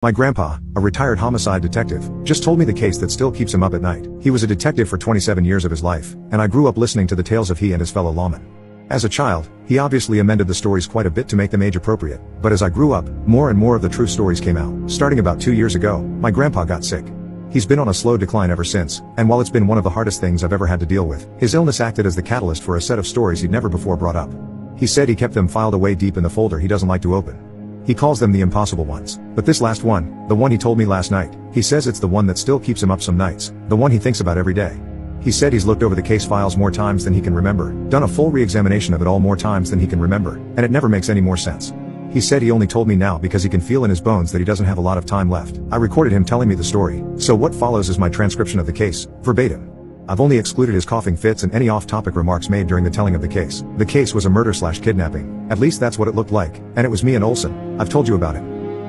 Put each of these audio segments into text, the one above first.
My grandpa, a retired homicide detective, just told me the case that still keeps him up at night. He was a detective for 27 years of his life, and I grew up listening to the tales of he and his fellow lawmen. As a child, he obviously amended the stories quite a bit to make them age appropriate, but as I grew up, more and more of the true stories came out. Starting about 2 years ago, my grandpa got sick. He's been on a slow decline ever since, and while it's been one of the hardest things I've ever had to deal with, his illness acted as the catalyst for a set of stories he'd never before brought up. He said he kept them filed away deep in the folder he doesn't like to open. He calls them the impossible ones. But this last one, the one he told me last night, he says it's the one that still keeps him up some nights, the one he thinks about every day. He said he's looked over the case files more times than he can remember, done a full re-examination of it all more times than he can remember, and it never makes any more sense. He said he only told me now because he can feel in his bones that he doesn't have a lot of time left. I recorded him telling me the story, so what follows is my transcription of the case, verbatim. I've only excluded his coughing fits and any off-topic remarks made during the telling of the case. The case was a murder/kidnapping, at least that's what it looked like, and it was me and Olson. I've told you about it.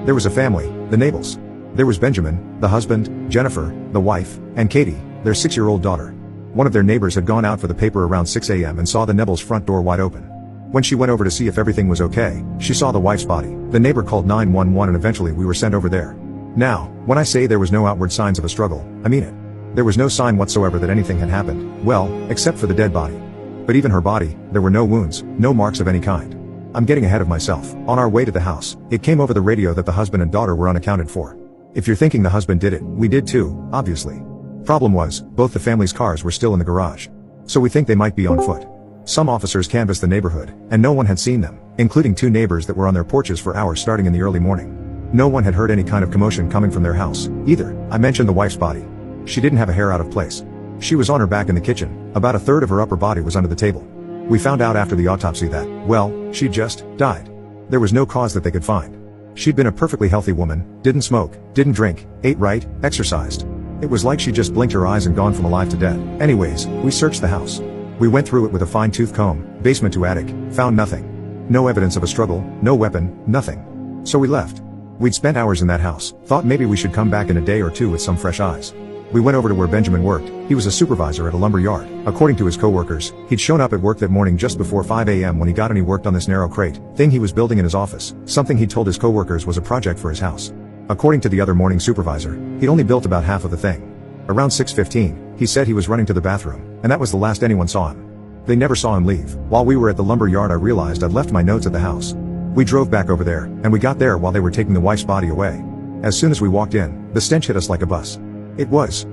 There was a family, the Nabels. There was Benjamin, the husband, Jennifer, the wife, and Katie, their 6-year-old daughter. One of their neighbors had gone out for the paper around 6 a.m. and saw the Nebels' front door wide open. When she went over to see if everything was okay, she saw the wife's body. The neighbor called 911 and eventually we were sent over there. Now, when I say there was no outward signs of a struggle, I mean it. There was no sign whatsoever that anything had happened, well, except for the dead body. But even her body, there were no wounds, no marks of any kind. I'm getting ahead of myself. On our way to the house, it came over the radio that the husband and daughter were unaccounted for. If you're thinking the husband did it, we did too, obviously. Problem was, both the family's cars were still in the garage. So we think they might be on foot. Some officers canvassed the neighborhood, and no one had seen them, including 2 neighbors that were on their porches for hours starting in the early morning. No one had heard any kind of commotion coming from their house, either. I mentioned the wife's body. She didn't have a hair out of place. She was on her back in the kitchen, about a third of her upper body was under the table. We found out after the autopsy that, well, she'd just died. There was no cause that they could find. She'd been a perfectly healthy woman, didn't smoke, didn't drink, ate right, exercised. It was like she just blinked her eyes and gone from alive to dead. Anyways, we searched the house. We went through it with a fine-tooth comb, basement to attic, found nothing. No evidence of a struggle, no weapon, nothing. So we left. We'd spent hours in that house, thought maybe we should come back in a day or two with some fresh eyes. We went over to where Benjamin worked. He was a supervisor at a lumber yard. According to his coworkers, he'd shown up at work that morning just before 5 a.m. when he got and he worked on this narrow crate thing he was building in his office, something he told his coworkers was a project for his house. According to the other morning supervisor, he'd only built about half of the thing. Around 6:15, he said he was running to the bathroom, and that was the last anyone saw him. They never saw him leave. While we were at the lumber yard I realized I'd left my notes at the house. We drove back over there, and we got there while they were taking the wife's body away. As soon as we walked in, the stench hit us like a bus. It was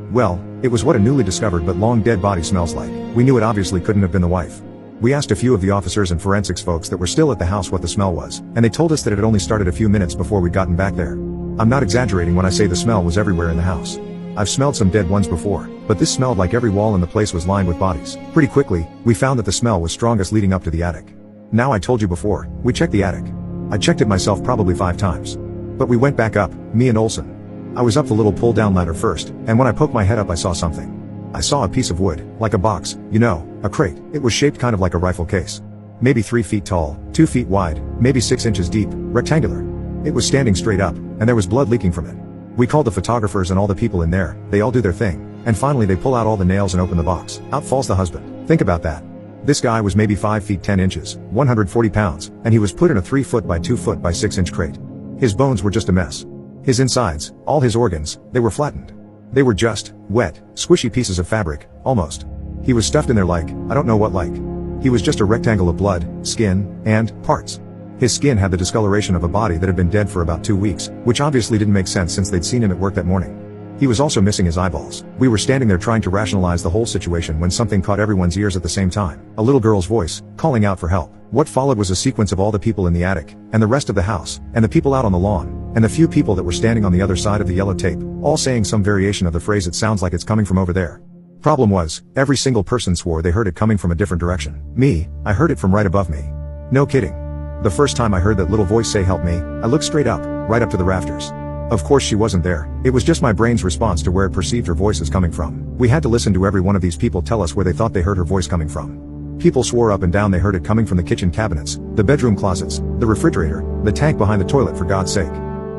what a newly discovered but long dead body smells like. We knew it obviously couldn't have been the wife. We asked a few of the officers and forensics folks that were still at the house what the smell was, and they told us that it had only started a few minutes before we'd gotten back there. I'm not exaggerating when I say the smell was everywhere in the house. I've smelled some dead ones before, but this smelled like every wall in the place was lined with bodies. Pretty quickly, we found that the smell was strongest leading up to the attic. Now I told you before, we checked the attic. I checked it myself probably 5 times. But we went back up, me and Olson. I was up the little pull-down ladder first, and when I poked my head up I saw something. I saw a piece of wood, like a box, a crate. It was shaped kind of like a rifle case. Maybe 3 feet tall, 2 feet wide, maybe 6 inches deep, rectangular. It was standing straight up, and there was blood leaking from it. We called the photographers and all the people in there, they all do their thing, and finally they pull out all the nails and open the box. Out falls the husband. Think about that. This guy was maybe 5 feet 10 inches, 140 pounds, and he was put in a 3 foot by 2 foot by 6 inch crate. His bones were just a mess. His insides, all his organs, they were flattened. They were just, wet, squishy pieces of fabric, almost. He was stuffed in there like, I don't know what like. He was just a rectangle of blood, skin, and parts. His skin had the discoloration of a body that had been dead for about 2 weeks, which obviously didn't make sense since they'd seen him at work that morning. He was also missing his eyeballs. We were standing there trying to rationalize the whole situation when something caught everyone's ears at the same time. A little girl's voice, calling out for help. What followed was a sequence of all the people in the attic, and the rest of the house, and the people out on the lawn, and the few people that were standing on the other side of the yellow tape, all saying some variation of the phrase "it sounds like it's coming from over there." Problem was, every single person swore they heard it coming from a different direction. Me, I heard it from right above me. No kidding. The first time I heard that little voice say "help me," I looked straight up, right up to the rafters. Of course she wasn't there. It was just my brain's response to where it perceived her voice is coming from. We had to listen to every one of these people tell us where they thought they heard her voice coming from. People swore up and down they heard it coming from the kitchen cabinets, the bedroom closets, the refrigerator, the tank behind the toilet for God's sake.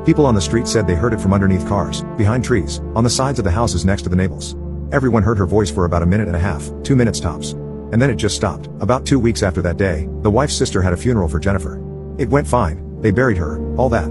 People on the street said they heard it from underneath cars, behind trees, on the sides of the houses next to the Nabels. Everyone heard her voice for about a minute and a half, 2 minutes tops. And then it just stopped. About 2 weeks after that day, the wife's sister had a funeral for Jennifer. It went fine, they buried her, all that.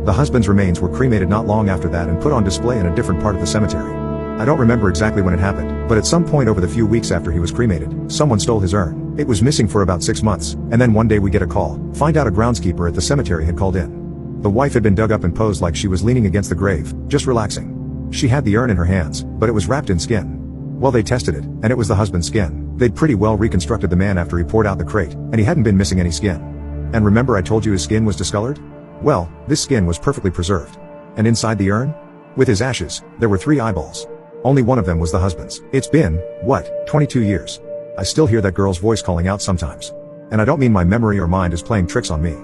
The husband's remains were cremated not long after that and put on display in a different part of the cemetery. I don't remember exactly when it happened, but at some point over the few weeks after he was cremated, someone stole his urn. It was missing for about 6 months, and then one day we get a call, find out a groundskeeper at the cemetery had called in. The wife had been dug up and posed like she was leaning against the grave, just relaxing. She had the urn in her hands, but it was wrapped in skin. Well, they tested it, and it was the husband's skin. They'd pretty well reconstructed the man after he poured out the crate, and he hadn't been missing any skin. And remember I told you his skin was discolored? Well, this skin was perfectly preserved. And inside the urn? With his ashes, there were 3 eyeballs. Only one of them was the husband's. It's been, 22 years. I still hear that girl's voice calling out sometimes. And I don't mean my memory or mind is playing tricks on me.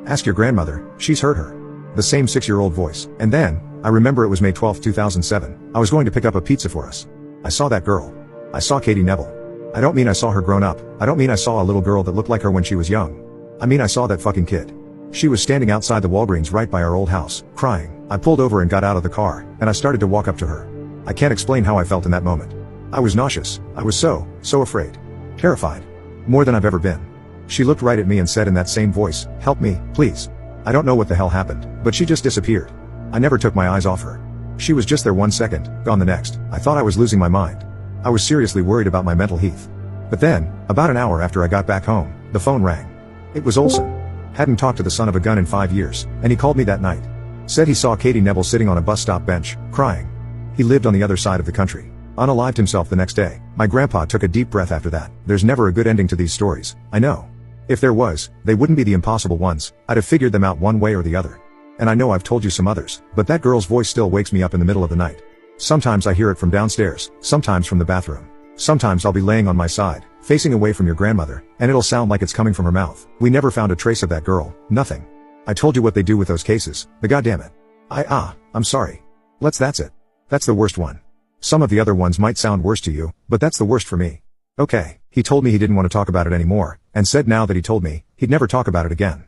Ask your grandmother, she's heard her. The same 6-year-old voice. And then, I remember it was May 12, 2007, I was going to pick up a pizza for us. I saw that girl. I saw Katie Neville. I don't mean I saw her grown up, I don't mean I saw a little girl that looked like her when she was young. I mean I saw that fucking kid. She was standing outside the Walgreens right by our old house, crying. I pulled over and got out of the car, and I started to walk up to her. I can't explain how I felt in that moment. I was nauseous. I was so afraid. Terrified. More than I've ever been. She looked right at me and said in that same voice, "Help me, please." I don't know what the hell happened, but she just disappeared. I never took my eyes off her. She was just there 1 second, gone the next. I thought I was losing my mind. I was seriously worried about my mental health. But then, about an hour after I got back home, the phone rang. It was Olson. Hadn't talked to the son of a gun in 5 years, and he called me that night. Said he saw Katie Neville sitting on a bus stop bench, crying. He lived on the other side of the country. Unalived himself the next day. My grandpa took a deep breath after that. There's never a good ending to these stories, I know. If there was, they wouldn't be the impossible ones. I'd have figured them out one way or the other. And I know I've told you some others, but that girl's voice still wakes me up in the middle of the night. Sometimes I hear it from downstairs, sometimes from the bathroom. Sometimes I'll be laying on my side, facing away from your grandmother, and it'll sound like it's coming from her mouth. We never found a trace of that girl, nothing. I told you what they do with those cases, the goddamn it. I'm sorry. That's it. That's the worst one. Some of the other ones might sound worse to you, but that's the worst for me. Okay, he told me he didn't want to talk about it anymore, and said now that he told me, he'd never talk about it again.